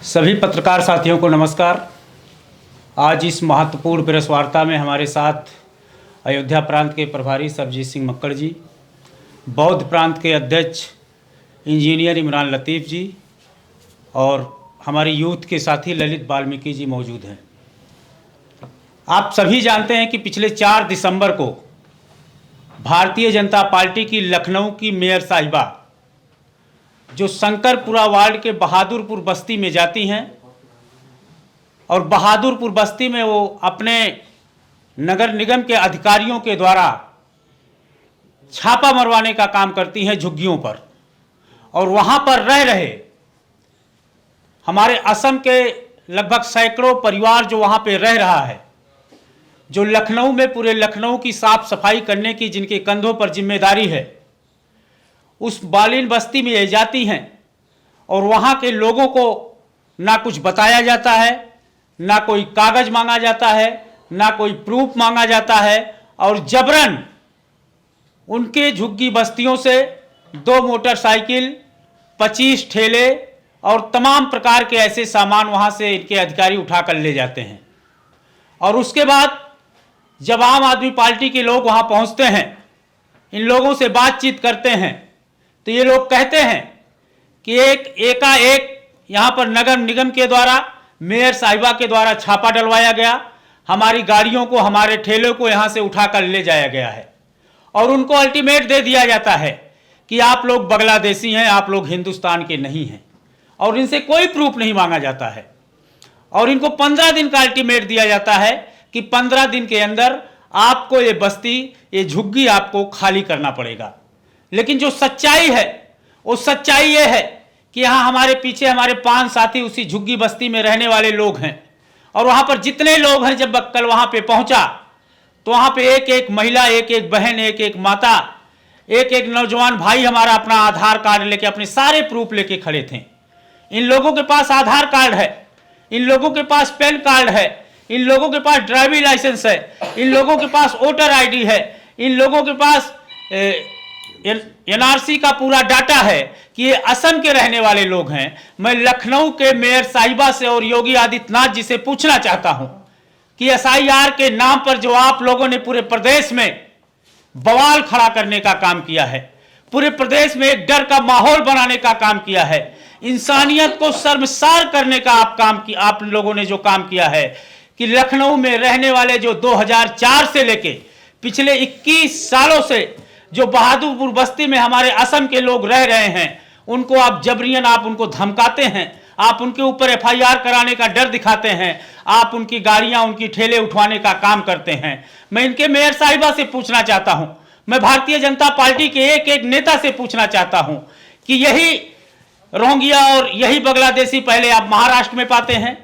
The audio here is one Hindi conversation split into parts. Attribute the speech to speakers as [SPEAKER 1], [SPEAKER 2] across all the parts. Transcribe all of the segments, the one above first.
[SPEAKER 1] सभी पत्रकार साथियों को नमस्कार। आज इस महत्वपूर्ण प्रेस वार्ता में हमारे साथ अयोध्या प्रांत के प्रभारी सरबजीत सिंह मक्कड़ जी, बौद्ध प्रांत के अध्यक्ष इंजीनियर इमरान लतीफ़ जी और हमारी यूथ के साथी ललित वाल्मीकि जी मौजूद हैं। आप सभी जानते हैं कि पिछले 4 दिसंबर को भारतीय जनता पार्टी की लखनऊ की मेयर साहिबा जो शंकरपुरा वार्ड के बहादुरपुर बस्ती में जाती हैं और बहादुरपुर बस्ती में वो अपने नगर निगम के अधिकारियों के द्वारा छापा मरवाने का काम करती हैं झुग्गियों पर, और वहाँ पर रह रहे हमारे असम के लगभग सैकड़ों परिवार जो वहाँ पे रह रहा है, जो लखनऊ में पूरे लखनऊ की साफ सफाई करने की जिनके कंधों पर जिम्मेदारी है, उस बालिन बस्ती में ये जाती हैं और वहाँ के लोगों को ना कुछ बताया जाता है, ना कोई कागज़ मांगा जाता है, ना कोई प्रूफ मांगा जाता है, और जबरन उनके झुग्गी बस्तियों से 2 मोटरसाइकिल, 25 ठेले और तमाम प्रकार के ऐसे सामान वहाँ से इनके अधिकारी उठा कर ले जाते हैं। और उसके बाद जब आम आदमी पार्टी के लोग वहाँ पहुँचते हैं, इन लोगों से बातचीत करते हैं, तो ये लोग कहते हैं कि एकाएक यहाँ पर नगर निगम के द्वारा, मेयर साहिबा के द्वारा छापा डलवाया गया, हमारी गाड़ियों को, हमारे ठेलों को यहाँ से उठाकर ले जाया गया है और उनको अल्टीमेट दे दिया जाता है कि आप लोग बांग्लादेशी हैं, आप लोग हिंदुस्तान के नहीं हैं, और इनसे कोई प्रूफ नहीं मांगा जाता है। और इनको 15 दिन का अल्टीमेट दिया जाता है कि 15 दिन के अंदर आपको ये बस्ती, ये झुग्गी आपको खाली करना पड़ेगा। लेकिन जो सच्चाई है वो सच्चाई ये है कि यहाँ हमारे पीछे हमारे 5 साथी उसी झुग्गी बस्ती में रहने वाले लोग हैं, और वहाँ पर जितने लोग हैं, जब कल वहाँ पे पहुँचा तो वहाँ पे एक एक महिला, एक एक बहन, एक एक माता, एक एक नौजवान भाई हमारा अपना आधार कार्ड लेके, अपने सारे प्रूफ लेके खड़े थे। इन लोगों के पास आधार कार्ड है, इन लोगों के पास पैन कार्ड है, इन लोगों के पास ड्राइविंग लाइसेंस है, इन लोगों के पास वोटर आईडी है, इन लोगों के पास एनआरसी का पूरा डाटा है कि ये असम के रहने वाले लोग हैं। मैं लखनऊ के मेयर साहिबा से और योगी आदित्यनाथ जी से पूछना चाहता हूं कि एसआईआर के नाम पर जो आप लोगों ने पूरे प्रदेश में बवाल खड़ा करने का काम किया है, पूरे प्रदेश में एक डर का माहौल बनाने का काम किया है, इंसानियत को शर्मसार करने का आप लोगों ने जो काम किया है कि लखनऊ में रहने वाले जो 2004 से लेके पिछले 21 सालों से जो बहादुरपुर बस्ती में हमारे असम के लोग रह रहे हैं, उनको आप जबरियन आप उनको धमकाते हैं, आप उनके ऊपर एफआईआर कराने का डर दिखाते हैं, आप उनकी गाड़ियां, उनकी ठेले उठवाने का काम करते हैं। मैं इनके मेयर साहिबा से पूछना चाहता हूं, मैं भारतीय जनता पार्टी के एक एक नेता से पूछना चाहता हूं कि यही रोहिंग्या और यही बांग्लादेशी पहले आप महाराष्ट्र में पाते हैं,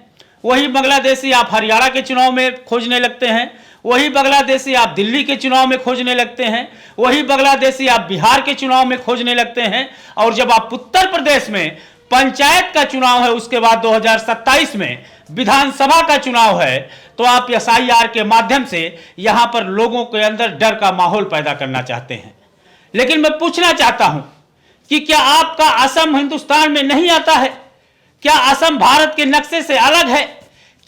[SPEAKER 1] वही बांग्लादेशी आप हरियाणा के चुनाव में खोजने लगते हैं, वही बांग्लादेशी आप दिल्ली के चुनाव में खोजने लगते हैं, वही बांग्लादेशी आप बिहार के चुनाव में खोजने लगते हैं, और जब आप उत्तर प्रदेश में पंचायत का चुनाव है, उसके बाद 2027 में विधानसभा का चुनाव है, तो आप एसआईआर के माध्यम से यहां पर लोगों के अंदर डर का माहौल पैदा करना चाहते हैं। लेकिन मैं पूछना चाहता हूं कि क्या आपका असम हिंदुस्तान में नहीं आता है? क्या असम भारत के नक्शे से अलग है?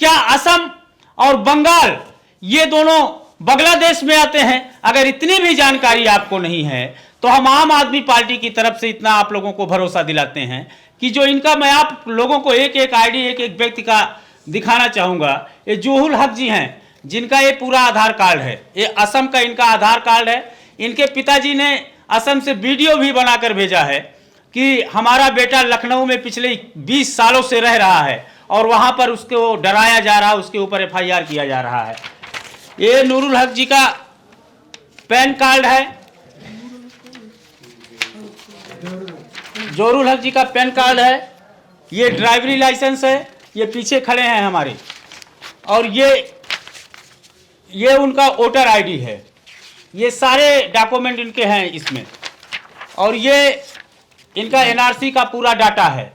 [SPEAKER 1] क्या असम और बंगाल ये दोनों बांग्लादेश में आते हैं? अगर इतनी भी जानकारी आपको नहीं है तो हम आम आदमी पार्टी की तरफ से इतना आप लोगों को भरोसा दिलाते हैं कि जो इनका, मैं आप लोगों को एक एक आईडी, एक एक व्यक्ति का दिखाना चाहूँगा। ये जोहुल हक जी हैं, जिनका ये पूरा आधार कार्ड है, ये असम का इनका आधार कार्ड है। इनके पिताजी ने असम से वीडियो भी बनाकर भेजा है कि हमारा बेटा लखनऊ में पिछले 20 सालों से रह रहा है और वहाँ पर उसको डराया जा रहा है, उसके ऊपर एफआईआर किया जा रहा है। ये नूरुल हक जी का पैन कार्ड है, जोरुल हक जी का पैन कार्ड है, ये ड्राइवरी लाइसेंस है, ये पीछे खड़े हैं हमारे, और ये उनका वोटर आईडी है, ये सारे डॉक्यूमेंट इनके हैं इसमें, और ये इनका एनआरसी का पूरा डाटा है।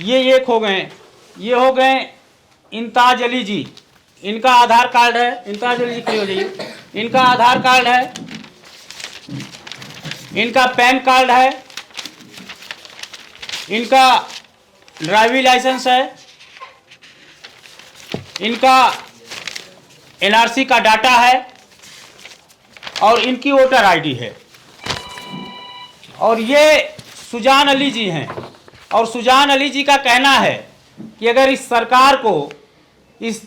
[SPEAKER 1] ये एक हो गए, ये हो गए इंताज अली जी, इनका आधार कार्ड है, इंताज अली जी खड़े हो जाइए, इनका आधार कार्ड है, इनका पैन कार्ड है, इनका ड्राइविंग लाइसेंस है, इनका एनआरसी का डाटा है और इनकी वोटर आईडी है। और ये सुजान अली जी हैं और सुजान अली जी का कहना है कि अगर इस सरकार को, इस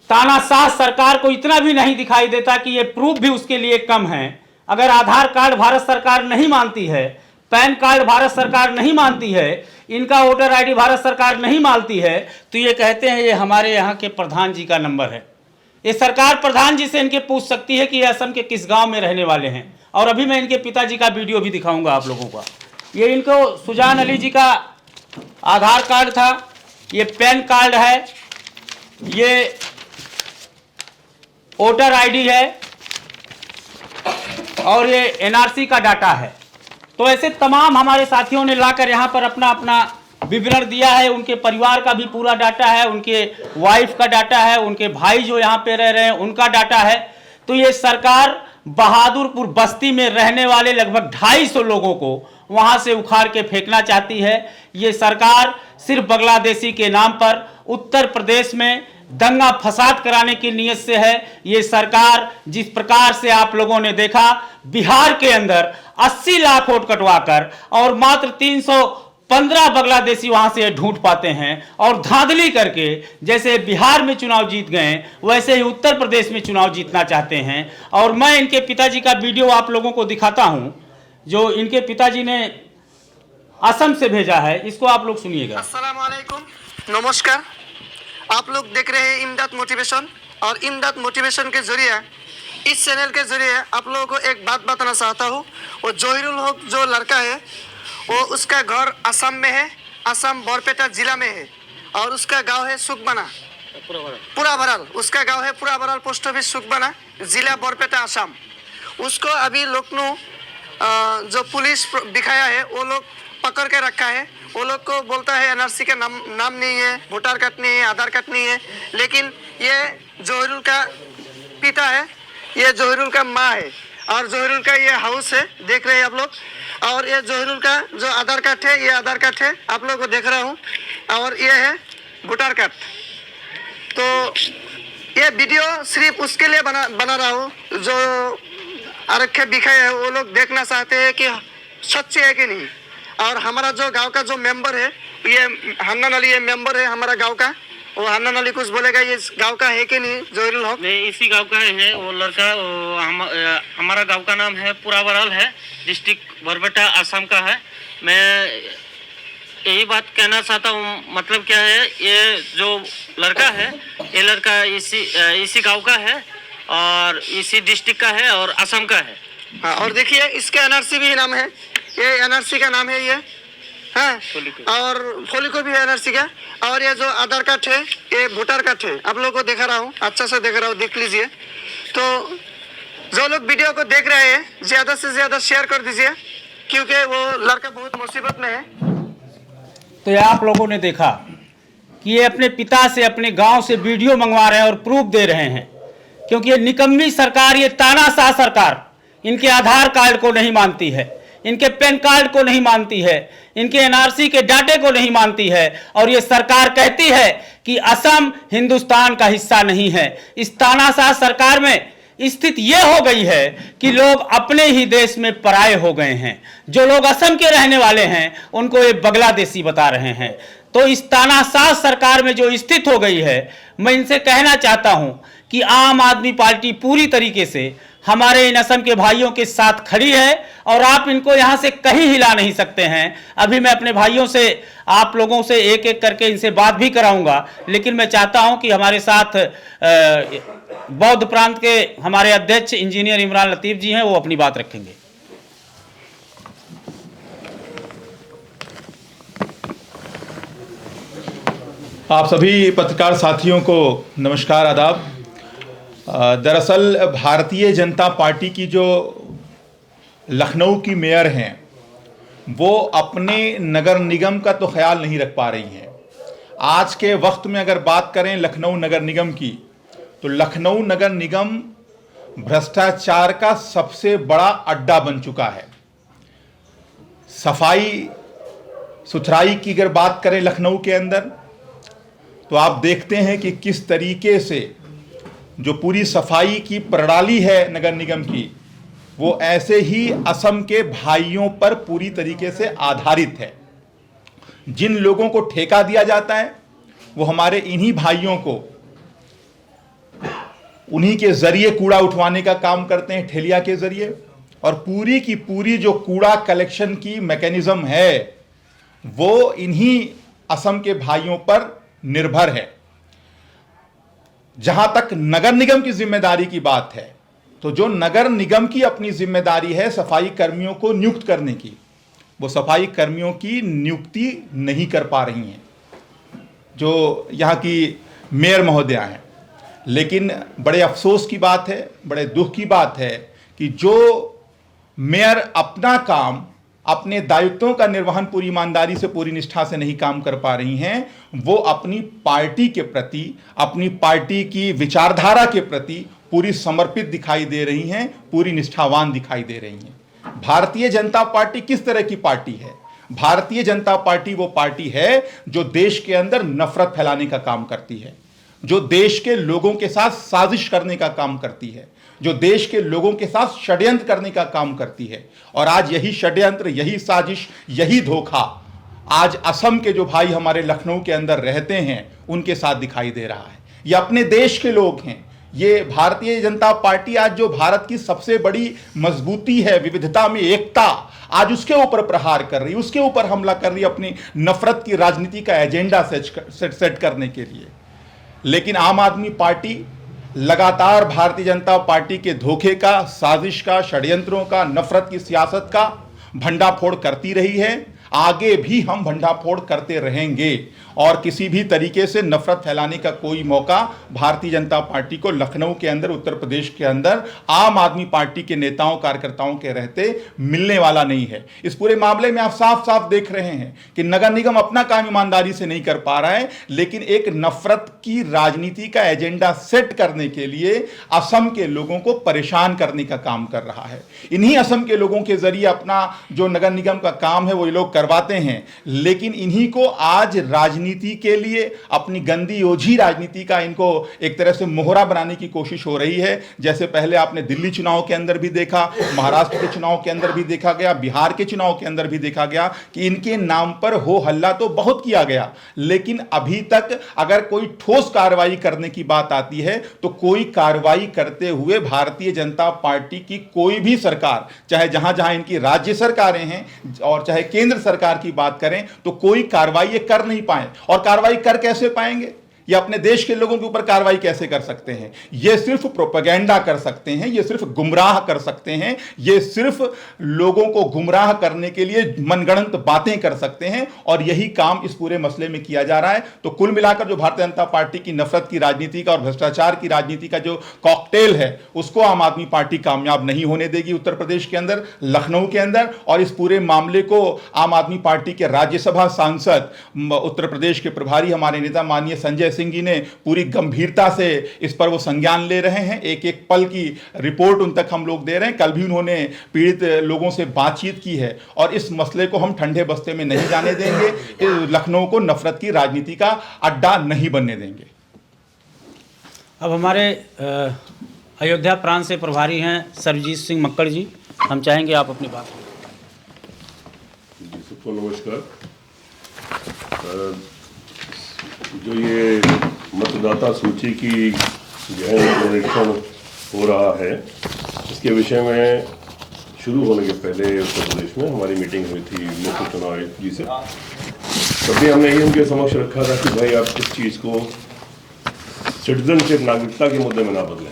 [SPEAKER 1] तानाशाह सरकार को इतना भी नहीं दिखाई देता कि ये प्रूफ भी उसके लिए कम है, अगर आधार कार्ड भारत सरकार नहीं मानती है, पैन कार्ड भारत सरकार नहीं मानती है, इनका वोटर आईडी भारत सरकार नहीं मानती है, तो ये कहते हैं ये हमारे यहाँ के प्रधान जी का नंबर है। ये सरकार प्रधान जी से इनके पूछ सकती है कि ये असम के किस गांव में रहने वाले हैं। और अभी मैं इनके पिताजी का वीडियो भी दिखाऊंगा आप लोगों का। ये इनको सुजान अली जी का आधार कार्ड था, ये पैन कार्ड है, ये वोटर आईडी है और ये एनआरसी का डाटा है। तो ऐसे तमाम हमारे साथियों ने लाकर यहाँ पर अपना अपना विवरण दिया है। उनके परिवार का भी पूरा डाटा है, उनके वाइफ का डाटा है, उनके भाई जो यहाँ पे रह रहे हैं उनका डाटा है। तो ये सरकार बहादुरपुर बस्ती में रहने वाले लगभग 250 लोगों को वहाँ से उखाड़ के फेंकना चाहती है। ये सरकार सिर्फ बांग्लादेशी के नाम पर उत्तर प्रदेश में दंगा फसाद कराने की नीयत से है। ये सरकार जिस प्रकार से आप लोगों ने देखा बिहार के अंदर 80 लाख वोट कटवाकर और मात्र 315 बांग्लादेशी वहां से ढूंढ पाते हैं और धांधली करके जैसे बिहार में चुनाव जीत गए वैसे ही उत्तर प्रदेश में चुनाव जीतना चाहते हैं। और मैं इनके पिताजी का वीडियो आप लोगों को दिखाता हूं जो इनके पिताजी ने असम से भेजा है, इसको आप लोग सुनिएगा।
[SPEAKER 2] अस्सलाम वालेकुम, नमस्कार। आप लोग देख रहे हैं इमदाद मोटिवेशन और इमदाद मोटिवेशन के जरिए इस चैनल के जरिए आप लोगों को एक बात बताना चाहता हूँ। वो जहीरुल हक जो लड़का है वो उसका घर असम में है, असम बरपेटा जिला में है और उसका गांव है सुकबना पूरा भराल। उसका गांव है पूरा भराल, पोस्ट ऑफिस सुकबना, जिला बरपेटा असम। उसको अभी लखनऊ जो पुलिस दिखाया है वो लोग पकड़ के रखा है। वो लोग को बोलता है एनआरसी का नाम नहीं है, वोटर कार्ड नहीं है, आधार कार्ड नहीं है। लेकिन ये जहीरुल का पिता है, ये जहीरुल का माँ है और जहीरुल का ये हाउस है, देख रहे हैं आप लोग। और ये जहीरुल का जो आधार कार्ड है, ये आधार कार्ड है, आप लोगों को देख रहा हूँ। और ये है वोटर कार्ड। तो ये वीडियो सिर्फ उसके लिए बना रहा हूँ जो आरक्षक दिखाए है, वो लोग देखना चाहते हैं कि सच्ची है कि नहीं। और हमारा जो गांव का जो मेंबर है, ये हन्नान अली, ये मेंबर है हमारा गांव का। वो हन्नान अली कुछ बोलेगा ये गांव का है कि नहीं जहीरुल हक?
[SPEAKER 3] नहीं, इसी गांव का है वो लड़का। हमारा गांव का नाम है पुराबराल है, डिस्ट्रिक्ट बरपेटा असम का है। मैं यही बात कहना चाहता हूँ, मतलब क्या है, ये जो लड़का है ये लड़का इसी गांव का है और इसी डिस्ट्रिक्ट का है और असम का है।
[SPEAKER 2] हाँ, और देखिए इसका एनआरसी भी नाम है, ये एनआरसी का नाम है ये, हाँ। और फोलिको भी है एनआरसी का। और ये जो आधार कार्ड है ये वोटर कार्ड है, आप लोगों को दिखा रहा हूँ, अच्छा से दिख रहा हूँ, देख लीजिए। तो जो लोग वीडियो को देख रहे हैं ज़्यादा से ज़्यादा शेयर कर दीजिए क्योंकि वो लड़का बहुत मुसीबत में है।
[SPEAKER 1] तो ये आप लोगों ने देखा कि ये अपने पिता से अपने गांव से वीडियो मंगवा रहे हैं और प्रूफ दे रहे हैं, क्योंकि ये निकम्मी सरकार, ये तानाशाह सरकार इनके आधार कार्ड को नहीं मानती है, इनके पैन कार्ड को नहीं मानती है, इनके एनआरसी के डाटे को नहीं मानती है। और ये सरकार कहती है कि असम हिंदुस्तान का हिस्सा नहीं है। इस तानाशाह सरकार में स्थिति ये हो गई है कि लोग अपने ही देश में पराये हो गए हैं। जो लोग असम के रहने वाले हैं उनको ये बांग्लादेशी बता रहे हैं। तो इस तानाशाह सरकार में जो स्थिति हो गई है, मैं इनसे कहना चाहता हूं कि आम आदमी पार्टी पूरी तरीके से हमारे इन असम के भाइयों के साथ खड़ी है और आप इनको यहाँ से कहीं हिला नहीं सकते हैं। अभी मैं अपने भाइयों से, आप लोगों से एक एक करके इनसे बात भी कराऊंगा, लेकिन मैं चाहता हूं कि हमारे साथ बौद्ध प्रांत के हमारे अध्यक्ष इंजीनियर इमरान लतीफ़ जी हैं, वो अपनी बात रखेंगे।
[SPEAKER 4] आप सभी पत्रकार साथियों को नमस्कार, आदाब। दरअसल भारतीय जनता पार्टी की जो लखनऊ की मेयर हैं वो अपने नगर निगम का तो ख्याल नहीं रख पा रही हैं। आज के वक्त में अगर बात करें लखनऊ नगर निगम की, तो लखनऊ नगर निगम भ्रष्टाचार का सबसे बड़ा अड्डा बन चुका है। सफाई सुथराई की अगर बात करें लखनऊ के अंदर, तो आप देखते हैं कि किस तरीके से जो पूरी सफाई की प्रणाली है नगर निगम की, वो ऐसे ही असम के भाइयों पर पूरी तरीके से आधारित है। जिन लोगों को ठेका दिया जाता है वो हमारे इन्हीं भाइयों को उन्हीं के जरिए कूड़ा उठवाने का काम करते हैं, ठेलिया के जरिए, और पूरी की पूरी जो कूड़ा कलेक्शन की मैकेनिज्म है वो इन्हीं असम के भाइयों पर निर्भर है। जहां तक नगर निगम की जिम्मेदारी की बात है, तो जो नगर निगम की अपनी जिम्मेदारी है सफाई कर्मियों को नियुक्त करने की, वो सफाई कर्मियों की नियुक्ति नहीं कर पा रही हैं जो यहाँ की मेयर महोदया हैं। लेकिन बड़े अफसोस की बात है, बड़े दुख की बात है कि जो मेयर अपना काम, अपने दायित्वों का निर्वहन पूरी ईमानदारी से, पूरी निष्ठा से नहीं काम कर पा रही हैं, वो अपनी पार्टी के प्रति, अपनी पार्टी की विचारधारा के प्रति पूरी समर्पित दिखाई दे रही हैं, पूरी निष्ठावान दिखाई दे रही हैं। भारतीय जनता पार्टी किस तरह की पार्टी है? भारतीय जनता पार्टी वो पार्टी है जो देश के अंदर नफरत फैलाने का काम करती है, जो देश के लोगों के साथ साजिश करने का काम करती है, जो देश के लोगों के साथ षड्यंत्र करने का काम करती है। और आज यही षड्यंत्र, यही साजिश, यही धोखा आज असम के जो भाई हमारे लखनऊ के अंदर रहते हैं उनके साथ दिखाई दे रहा है। ये अपने देश के लोग हैं। ये भारतीय जनता पार्टी आज जो भारत की सबसे बड़ी मजबूती है, विविधता में एकता, आज उसके ऊपर प्रहार कर रही है, उसके ऊपर हमला कर रही है अपनी नफरत की राजनीति का एजेंडा सेट करने के लिए। लेकिन आम आदमी पार्टी लगातार भारतीय जनता पार्टी के धोखे का, साजिश का, षड्यंत्रों का, नफरत की सियासत का भंडाफोड़ करती रही है। आगे भी हम भंडाफोड़ करते रहेंगे और किसी भी तरीके से नफरत फैलाने का कोई मौका भारतीय जनता पार्टी को लखनऊ के अंदर, उत्तर प्रदेश के अंदर आम आदमी पार्टी के नेताओं, कार्यकर्ताओं के रहते मिलने वाला नहीं है। इस पूरे मामले में आप साफ साफ देख रहे हैं कि नगर निगम अपना काम ईमानदारी से नहीं कर पा रहा है, लेकिन एक नफरत की राजनीति का एजेंडा सेट करने के लिए असम के लोगों को परेशान करने का काम कर रहा है। इन्हीं असम के लोगों के जरिए अपना जो नगर निगम का काम है वो ये लोग करवाते हैं, लेकिन इन्हीं को आज राजनीति के लिए, अपनी गंदी ओझी राजनीति का इनको एक तरह से मोहरा बनाने की कोशिश हो रही है। जैसे पहले आपने दिल्ली चुनाव के अंदर भी देखा, महाराष्ट्र के चुनाव के अंदर भी देखा गया, बिहार के चुनाव के अंदर भी देखा गया कि इनके नाम पर हो हल्ला तो बहुत किया गया, लेकिन अभी तक अगर कोई ठोस कार्रवाई करने की बात आती है तो कोई कार्रवाई करते हुए भारतीय जनता पार्टी की कोई भी सरकार, चाहे जहां जहां इनकी राज्य सरकारें हैं और चाहे केंद्र सरकार की बात करें, तो कोई कार्रवाई ये कर नहीं पाए। और कार्रवाई कर कैसे पाएंगे? ये अपने देश के लोगों के ऊपर कार्रवाई कैसे कर सकते हैं? ये सिर्फ प्रोपेगेंडा कर सकते हैं, ये सिर्फ गुमराह कर सकते हैं, ये सिर्फ लोगों को गुमराह करने के लिए मनगढ़ंत बातें कर सकते हैं, और यही काम इस पूरे मसले में किया जा रहा है। तो कुल मिलाकर जो भारतीय जनता पार्टी की नफरत की राजनीति का और भ्रष्टाचार की राजनीति का जो कॉकटेल है, उसको आम आदमी पार्टी कामयाब नहीं होने देगी उत्तर प्रदेश के अंदर, लखनऊ के अंदर। और इस पूरे मामले को आम आदमी पार्टी के राज्यसभा सांसद, उत्तर प्रदेश के प्रभारी हमारे नेता माननीय संजय सिंह जी ने पूरी गंभीरता से इस पर वो संज्ञान ले रहे हैं। एक एक पल की रिपोर्ट उन तक हम लोग दे रहे हैं। कल भी उन्होंने पीड़ित लोगों से बातचीत की है और इस मसले को हम ठंडे बस्ते में नहीं जाने देंगे, लखनऊ को नफरत की राजनीति का अड्डा नहीं बनने देंगे।
[SPEAKER 1] अब हमारे अयोध्या प्रांत से प्रभारी हैं सरजीत सिंह मक्कड़ जी, हम चाहेंगे आप अपनी बात।
[SPEAKER 5] सबको नमस्कार। जो ये मतदाता सूची की गहन सर्वेक्षण हो रहा है, इसके विषय में शुरू होने के पहले उत्तर प्रदेश में हमारी मीटिंग हुई थी मुख्य चुनाव आयुक्त जी से। तभी हमने ये उनके समक्ष रखा था कि भाई आप इस चीज़ को सिटीजनशिप, नागरिकता के मुद्दे में ना बदलें।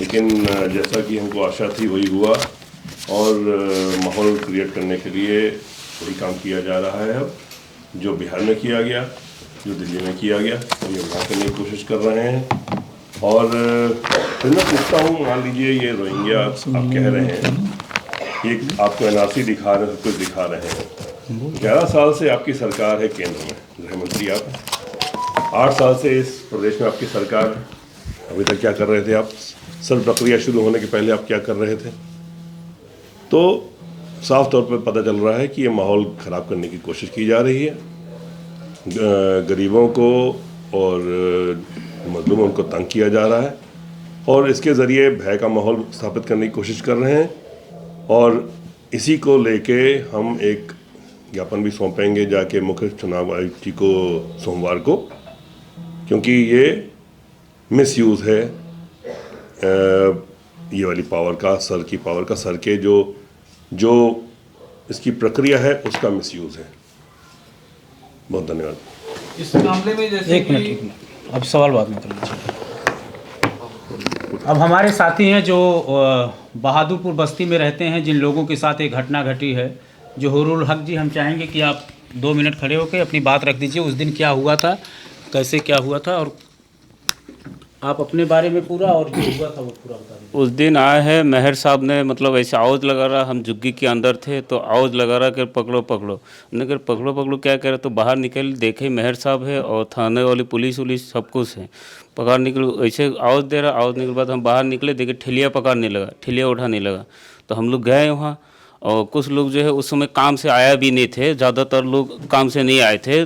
[SPEAKER 5] लेकिन जैसा कि हमको आशा थी वही हुआ, और माहौल क्रिएट करने के लिए वही काम किया जा रहा है। अब जो बिहार में किया गया, जो दिल्ली में किया गया, ये वहाँ करने की कोशिश कर रहे हैं। और फिर मैं पूछता हूँ, मान लीजिए ये रोहिंग्या आप कह रहे हैं, एक आपको एनआरसी दिखा रहे हैं, सब कुछ दिखा रहे हैं। 11 साल से आपकी सरकार है केंद्र में, गृह मंत्री आप। 8 साल से इस प्रदेश में आपकी सरकार, अभी तक क्या कर रहे थे आप? सर्व प्रक्रिया शुरू होने के पहले आप क्या कर रहे थे? तो साफ तौर पर पता चल रहा है कि ये माहौल ख़राब करने की कोशिश की जा रही है। गरीबों को और मजलूमों को तंग किया जा रहा है और इसके ज़रिए भय का माहौल स्थापित करने की कोशिश कर रहे हैं और इसी को लेके हम एक ज्ञापन भी सौंपेंगे जाके मुख्य चुनाव आयुक्त जी को सोमवार को, क्योंकि ये मिसयूज़ है ये वाली पावर का, सर की पावर का, सर के जो इसकी प्रक्रिया है उसका मिसयूज़ है। बहुत धन्यवाद।
[SPEAKER 6] इस मामले में जैसे
[SPEAKER 1] एक मिनट, अब सवाल बाद में कर लीजिए। अब हमारे साथी हैं जो बहादुरपुर बस्ती में रहते हैं, जिन लोगों के साथ एक घटना घटी है, जोहरुल हक जी, हम चाहेंगे कि आप 2 मिनट खड़े होकर अपनी बात रख दीजिए। उस दिन क्या हुआ था, कैसे क्या हुआ था, और आप अपने बारे में पूरा और जो हुआ था वो पूरा बता दीजिए।
[SPEAKER 7] उस दिन आए हैं मेहर साहब ने, मतलब ऐसे आवाज़ लगा रहा, हम झुग्गी के अंदर थे तो आवाज़ लगा रहा कि पकड़ो पकड़ो। हमने कहा पकड़ो पकड़ो क्या कह रहे, तो बाहर निकल देखे मेहर साहब है और थाने वाली पुलिस उलिस सब कुछ है। पकड़ निकल ऐसे आवाज़ दे रहा, आवाज़ निकल बाद हम बाहर निकले, देखे ठेलिया पकड़ने लगा, ठेलिया उठाने लगा। तो हम लोग गए वहाँ और कुछ लोग जो है उस समय काम से आया भी नहीं थे, ज़्यादातर लोग काम से नहीं आए थे।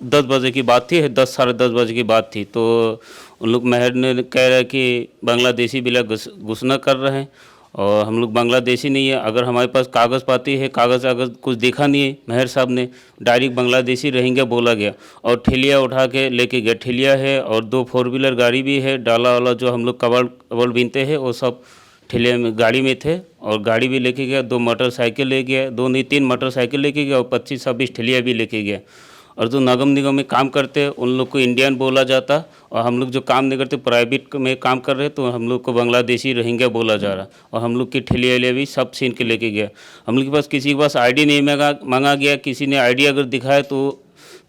[SPEAKER 7] 10 बजे की बात थी, 10 साढ़े 10 बजे की बात थी। तो उन लोग मेहर ने कह रहे कि बांग्लादेशी बिला घुसना कर रहे हैं और हम लोग बांग्लादेशी नहीं है। अगर हमारे पास कागज़ पाती है, कागज़ अगर कुछ देखा नहीं है, मेहर साहब ने डायरेक्ट बांग्लादेशी रहेंगे बोला गया और ठेलिया उठा के लेके गया। ठेलिया है और 2 4 व्हीलर गाड़ी भी है, डाला वाला जो हम लोग कबड़ बीनते हैं वो सब ठेलिया में गाड़ी में थे और गाड़ी भी लेके गया। 2 मोटरसाइकिल ले गया, 2 नहीं 3 मोटरसाइकिल लेके गया और 25-26 ठेलिया भी लेके गया। और जो नगम निगम में काम करते हैं उन लोग को इंडियन बोला जाता और हम लोग जो काम नहीं करते प्राइवेट में काम कर रहे तो हम लोग को बांग्लादेशी रोहिंग्या बोला जा रहा। और हम लोग की ठेलिया भी सब छीन के लेके गया। हम लोग के पास किसी के पास आईडी नहीं मांगा गया, किसी ने आईडी अगर दिखाया तो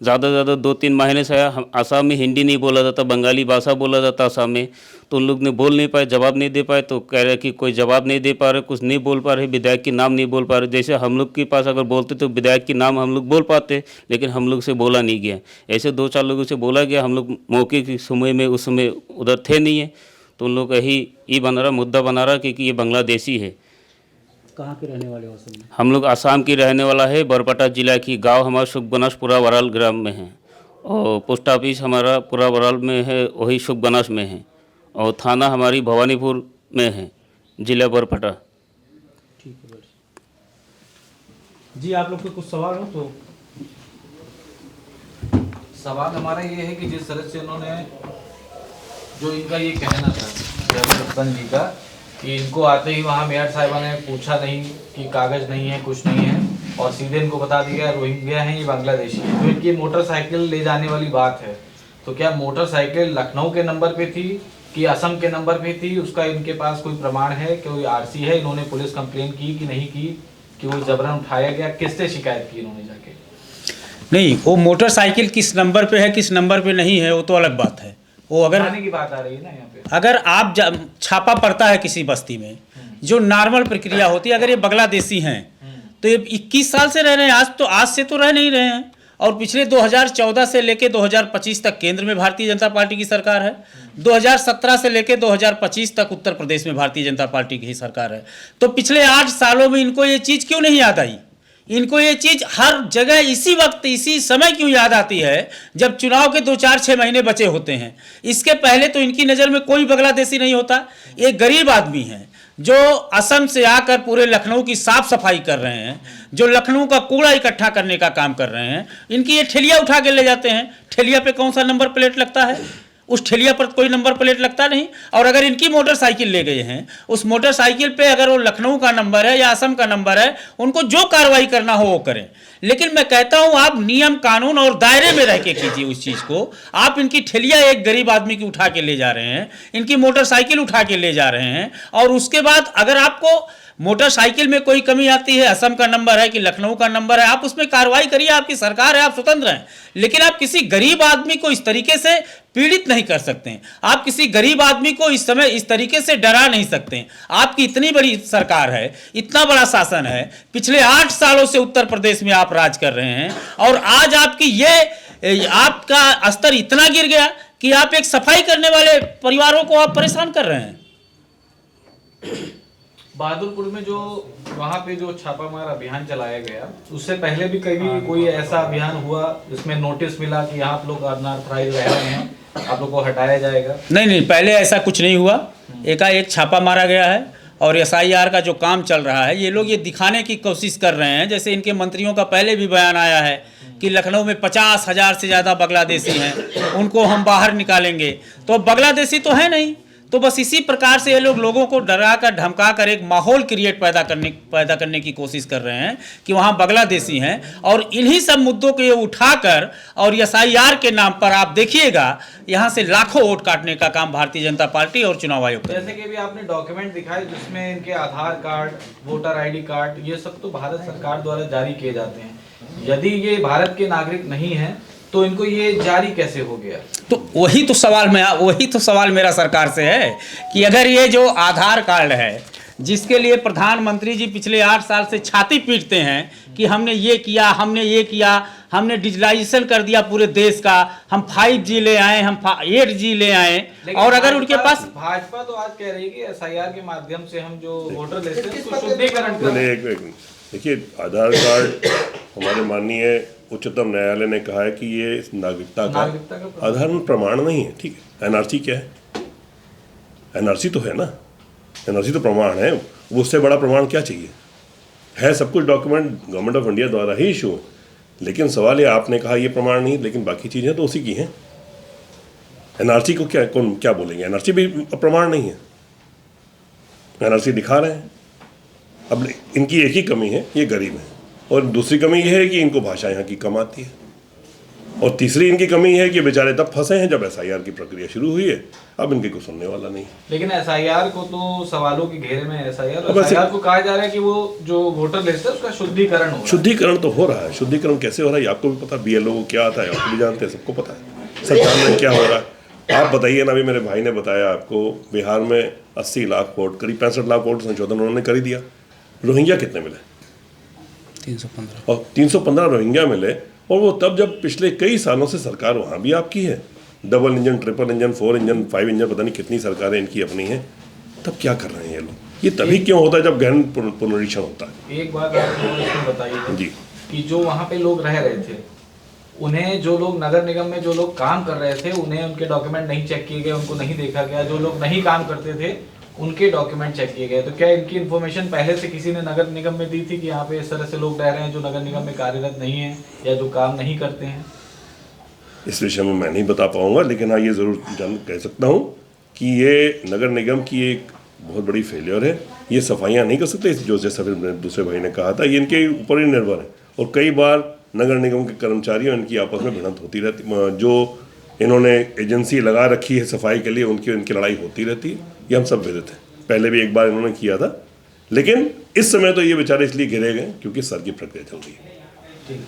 [SPEAKER 7] ज़्यादा से ज़्यादा 2-3 महीने से आया। आसाम में हिंदी नहीं बोला जाता, बंगाली भाषा बोला जाता आसाम में, तो उन लोग ने बोल नहीं पाए, जवाब नहीं दे पाए। तो कह रहे कि कोई जवाब नहीं दे पा रहे, कुछ नहीं बोल पा रहे, विधायक के नाम नहीं बोल पा रहे। जैसे हम लोग के पास अगर बोलते तो विधायक के नाम हम लोग बोल पाते, लेकिन हम लोग से बोला नहीं गया। ऐसे 2-4 लोगों से बोला गया। हम लोग मौके के समय में उस समय उधर थे नहीं है, तो उन लोग का यही बना रहा, मुद्दा बना रहा कि ये बांग्लादेशी है।
[SPEAKER 1] कहाँ के रहने वाले हो सब?
[SPEAKER 7] हम लोग आसाम की रहने वाला है, बरपेटा जिला की। गांव हमारा शुभगनाश पूरा वराल ग्राम में है और पोस्ट ऑफिस हमारा पूरा वराल में है, वही शुभगनाश में है और थाना हमारी भवानीपुर में है, जिला बरपेटा।
[SPEAKER 1] ठीक है जी, आप लोग के कुछ सवाल हो तो?
[SPEAKER 6] सवाल हमारा ये है कि जिस तरह से उन्होंने जो इनका ये कहना था जयप्रकाश जी का कि इनको आते ही वहाँ मेयर साहिबा ने पूछा नहीं कि कागज़ नहीं है, कुछ नहीं है और सीधे इनको बता दिया रोहिंग्या हैं, ये बांग्लादेशी है। तो इनकी मोटरसाइकिल ले जाने वाली बात है, तो क्या मोटरसाइकिल लखनऊ के नंबर पे थी कि असम के नंबर पे थी? उसका इनके पास कोई प्रमाण है, कोई आरसी है? इन्होंने पुलिस कंप्लेन की कि नहीं की, कि वो जबरन उठाया गया? किससे शिकायत की इन्होंने जाके?
[SPEAKER 1] नहीं, वो मोटरसाइकिल किस नंबर पे है, किस नंबर पे नहीं है, वो तो अलग बात है। वो अगर
[SPEAKER 6] आने की बात आ रही है ना यहाँ पे,
[SPEAKER 1] अगर आप छापा पड़ता है किसी बस्ती में, जो नॉर्मल प्रक्रिया होती है, अगर ये बांग्लादेशी हैं तो ये 21 साल से रह रहे हैं, आज से तो रह नहीं रहे हैं। और पिछले 2014 से लेके 2025 तक केंद्र में भारतीय जनता पार्टी की सरकार है, 2017 से लेके 2025 तक उत्तर प्रदेश में भारतीय जनता पार्टी की ही सरकार है। तो पिछले 8 सालों में इनको ये चीज़ क्यों नहीं याद आई? इनको ये चीज़ हर जगह इसी वक्त इसी समय क्यों याद आती है जब चुनाव के 2-4-6 महीने बचे होते हैं? इसके पहले तो इनकी नज़र में कोई बांग्लादेशी नहीं होता। एक गरीब आदमी है जो असम से आकर पूरे लखनऊ की साफ सफाई कर रहे हैं, जो लखनऊ का कूड़ा इकट्ठा करने का काम कर रहे हैं। इनकी ये ठेलिया उठा के ले जाते हैं। ठेलिया पे कौन सा नंबर प्लेट लगता है? उस ठेलिया पर कोई नंबर प्लेट लगता नहीं। और अगर इनकी मोटरसाइकिल ले गए हैं, उस मोटरसाइकिल पे अगर वो लखनऊ का नंबर है या असम का नंबर है, उनको जो कार्रवाई करना हो वो करें। लेकिन मैं कहता हूं आप नियम कानून और दायरे में रह के कीजिए उस चीज़ को। आप इनकी ठेलिया एक गरीब आदमी की उठा के ले जा रहे हैं, इनकी मोटरसाइकिल उठा के ले जा रहे हैं, और उसके बाद अगर आपको मोटरसाइकिल में कोई कमी आती है, असम का नंबर है कि लखनऊ का नंबर है, आप उसमें कार्रवाई करिए, आपकी सरकार है, आप स्वतंत्र हैं। लेकिन आप किसी गरीब आदमी को इस तरीके से पीड़ित नहीं कर सकते हैं। आप किसी गरीब आदमी को इस समय इस तरीके से डरा नहीं सकते हैं। आपकी इतनी बड़ी सरकार है, इतना बड़ा शासन है, पिछले 8 सालों से उत्तर प्रदेश में आप राज कर रहे हैं, और आज आपका स्तर इतना गिर गया कि आप एक सफाई करने वाले परिवारों को आप परेशान कर रहे हैं।
[SPEAKER 6] बहादुरपुर में जो वहाँ पे जो छापामार अभियान चलाया गया, उससे पहले भी कभी कोई ऐसा अभियान हुआ जिसमें नोटिस मिला कि यहाँ आप लोग अनऑथराइज रह रहे हैं, आप लोग को हटाया जाएगा?
[SPEAKER 1] नहीं, पहले ऐसा कुछ नहीं हुआ। एकाएक छापा मारा गया है और एसआईआर का जो काम चल रहा है, ये लोग ये दिखाने की कोशिश कर रहे हैं, जैसे इनके मंत्रियों का पहले भी बयान आया है कि लखनऊ में 50,000 से ज़्यादा बांग्लादेशी हैं, उनको हम बाहर निकालेंगे। तो बांग्लादेशी तो है नहीं, तो बस इसी प्रकार से ये लोग लोगों को डरा कर धमका कर एक माहौल क्रिएट पैदा करने की कोशिश कर रहे हैं कि वहाँ बांग्लादेशी हैं। और इन्हीं सब मुद्दों को ये उठाकर और एसआईआर के नाम पर आप देखिएगा यहाँ से लाखों वोट काटने का काम भारतीय जनता पार्टी और चुनाव आयोग
[SPEAKER 6] जैसे कि भी आपने डॉक्यूमेंट दिखाए जिसमें इनके आधार कार्ड, वोटर आईडी कार्ड, ये सब तो भारत सरकार द्वारा जारी किए जाते हैं। यदि ये भारत के नागरिक नहीं है तो इनको ये जारी कैसे हो गया?
[SPEAKER 1] तो वही तो सवाल मेरा सरकार से है कि अगर ये जो आधार कार्ड है, जिसके लिए प्रधानमंत्री जी पिछले 8 साल से छाती पीटते हैं कि हमने ये किया, हमने डिजिटलाइजेशन कर दिया पूरे देश का, हम 5G ले आए, हम 8G ले आए, और अगर उनके पास
[SPEAKER 6] भाजपा तो आज कह रही है कि एसआईआर के माध्यम से हम जो वोटर लिस्ट है उसको शुद्धिकरण कर रहे हैं।
[SPEAKER 5] देखिए, आधार कार्ड हमारे माननीय उच्चतम न्यायालय ने कहा है कि ये नागरिकता का आधार प्रमाण नहीं है। ठीक है, एनआरसी क्या है? एनआरसी तो है ना, एनआरसी तो प्रमाण है। वो उससे बड़ा प्रमाण क्या चाहिए? है सब कुछ डॉक्यूमेंट गवर्नमेंट ऑफ इंडिया द्वारा ही इशू, लेकिन सवाल ये आपने कहा ये प्रमाण नहीं, लेकिन बाकी चीज़ें तो उसी की हैं। एनआरसी को क्या बोलेंगे? एनआरसी भी प्रमाण नहीं है, एनआरसी दिखा रहे हैं। अब इनकी एक ही कमी है, ये गरीब है, और दूसरी कमी ये है कि इनको भाषा यहाँ की कम आती है, और तीसरी इनकी कमी है कि बेचारे तब फंसे हैं जब एसआईआर की प्रक्रिया शुरू हुई है। अब इनके को सुनने वाला नहीं।
[SPEAKER 6] लेकिन एसआईआर को तो सवालों के घेरे में एसआईआर को कहा जा रहा है कि वो जो वोटर लिस्ट है उसका शुद्धिकरण हो रहा है।
[SPEAKER 5] शुद्धिकरण तो हो रहा है। शुद्धिकरण कैसे हो रहा है आपको भी पता, BLO को क्या आता है आपको भी जानते हैं, सबको पता है। सरकार में क्या हो रहा है आप बताइए ना। अभी मेरे भाई ने बताया आपको, बिहार में 80 लाख वोट, करीब 65 लाख वोट संशोधन उन्होंने कर ही दिया। रोहिंग्या कितने मिले?
[SPEAKER 1] 315।
[SPEAKER 5] और 315 रोहिंग्या मिले, और वो तब जब पिछले कई सालों से सरकार वहाँ भी आपकी है, double engine, triple engine, 4 engine, 5 engine, पता नहीं कितनी सरकारें इनकी अपनी हैं, तब क्या कर रहे हैं ये लोग? ये तभी क्यों होता है जब गहन पुनरीक्षण होता है।
[SPEAKER 6] एक बात आपको इसमें बताइए
[SPEAKER 5] जी,
[SPEAKER 6] कि जो वहाँ पे लोग रह रहे थे, उन्हें जो लोग नगर निगम में जो लोग काम कर रहे थे, उन्हें उनके डॉक्यूमेंट नहीं चेक किए गए, उनको नहीं देखा गया। जो लोग नहीं काम करते थे उनके डॉक्यूमेंट चेक किए गए। तो क्या इनकी इन्फॉर्मेशन पहले से किसी ने नगर निगम में दी थी कि यहाँ पे इस तरह से लोग रह रहे हैं जो नगर निगम में कार्यरत नहीं है या जो काम नहीं करते हैं?
[SPEAKER 5] इस विषय में मैं नहीं बता पाऊंगा, लेकिन हाँ ये ज़रूर कह सकता हूँ कि ये नगर निगम की एक बहुत बड़ी फेलियर है। ये सफाइयाँ नहीं कर सकते, जो जैसा फिर दूसरे भाई ने कहा था, ये इनके ऊपर ही निर्भर है। और कई बार नगर निगम के कर्मचारियों इनकी आपस में भिड़ंत होती रहती, जो इन्होंने एजेंसी लगा रखी है सफाई के लिए, उनकी लड़ाई होती रहती है। ये हम सब विदित हैं, पहले भी एक बार इन्होंने किया था, लेकिन इस समय तो ये बेचारे इसलिए घिरे गए क्योंकि सर की प्रक्रिया चल रही है।